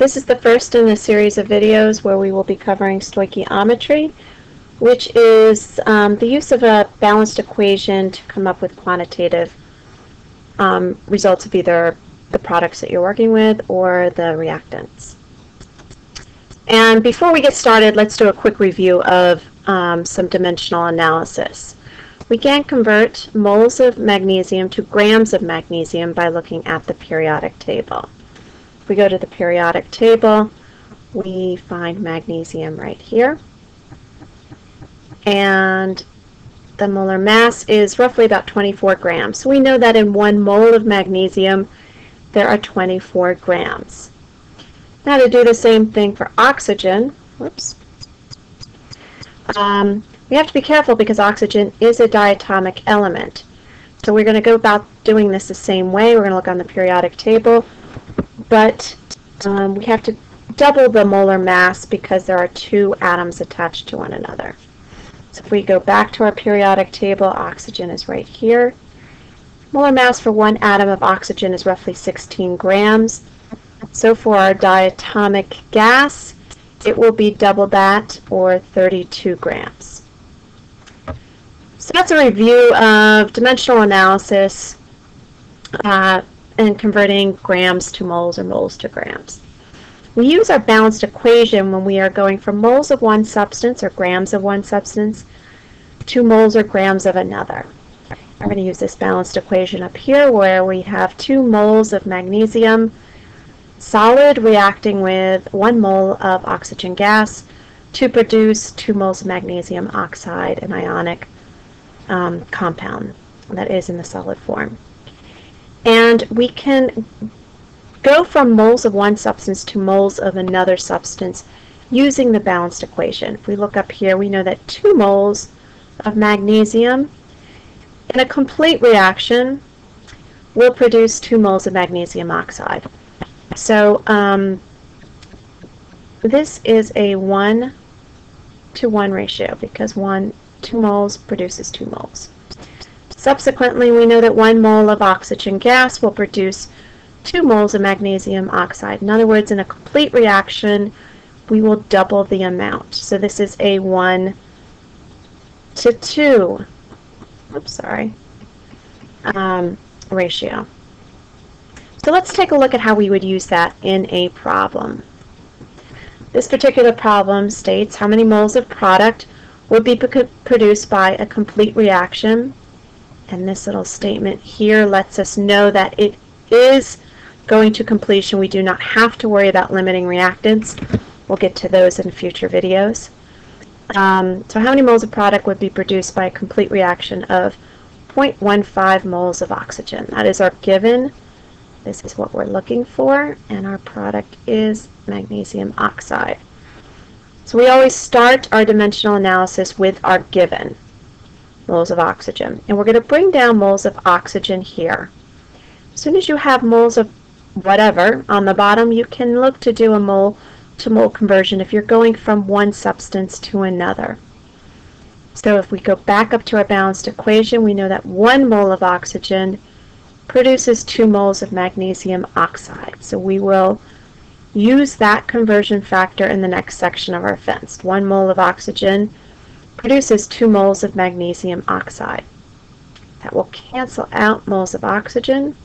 This is the first in a series of videos where we will be covering stoichiometry, which is the use of a balanced equation to come up with quantitative results of either the products that you're working with or the reactants. And before we get started, let's do a quick review of some dimensional analysis. We can convert moles of magnesium to grams of magnesium by looking at the periodic table. If we go to the periodic table, we find magnesium right here. And the molar mass is roughly about 24 grams. So we know that in 1 mole of magnesium, there are 24 grams. Now to do the same thing for oxygen, whoops, we have to be careful because oxygen is a diatomic element. So we're going to go about doing this the same way. We're going to look on the periodic table, but we have to double the molar mass because there are 2 atoms attached to one another. So if we go back to our periodic table, oxygen is right here. Molar mass for 1 atom of oxygen is roughly 16 grams. So for our diatomic gas, it will be double that, or 32 grams. So that's a review of dimensional analysis and converting grams to moles or moles to grams. We use our balanced equation when we are going from moles of one substance or grams of one substance to moles or grams of another. I'm going to use this balanced equation up here where we have 2 moles of magnesium solid reacting with 1 mole of oxygen gas to produce 2 moles of magnesium oxide, an ionic compound that is in the solid form. And we can go from moles of one substance to moles of another substance using the balanced equation. If we look up here, we know that 2 moles of magnesium in a complete reaction will produce 2 moles of magnesium oxide. So this is a 1-to-1 ratio because 2 moles produces 2 moles. Subsequently, we know that 1 mole of oxygen gas will produce 2 moles of magnesium oxide. In other words, in a complete reaction, we will double the amount. So this is a 1-to-2 ratio. So let's take a look at how we would use that in a problem. This particular problem states how many moles of product would be produced by a complete reaction. And this little statement here lets us know that it is going to completion. We do not have to worry about limiting reactants. We'll get to those in future videos. So how many moles of product would be produced by a complete reaction of 0.15 moles of oxygen? That is our given. This is what we're looking for, and our product is magnesium oxide. So we always start our dimensional analysis with our given, moles of oxygen. And we're going to bring down moles of oxygen here. As soon as you have moles of whatever on the bottom, you can look to do a mole to mole conversion if you're going from one substance to another. So if we go back up to our balanced equation, we know that 1 mole of oxygen produces 2 moles of magnesium oxide. So we will use that conversion factor in the next section of our fence. 1 mole of oxygen produces 2 moles of magnesium oxide. That will cancel out moles of oxygen.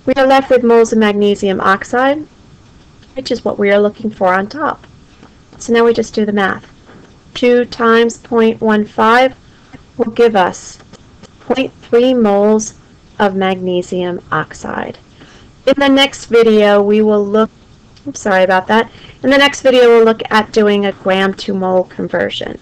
We are left with moles of magnesium oxide, which is what we are looking for on top. So now we just do the math. 2 times 0.15 will give us 0.3 moles of magnesium oxide. In the next video, we will look, In the next video, we'll look at doing a gram to mole conversion.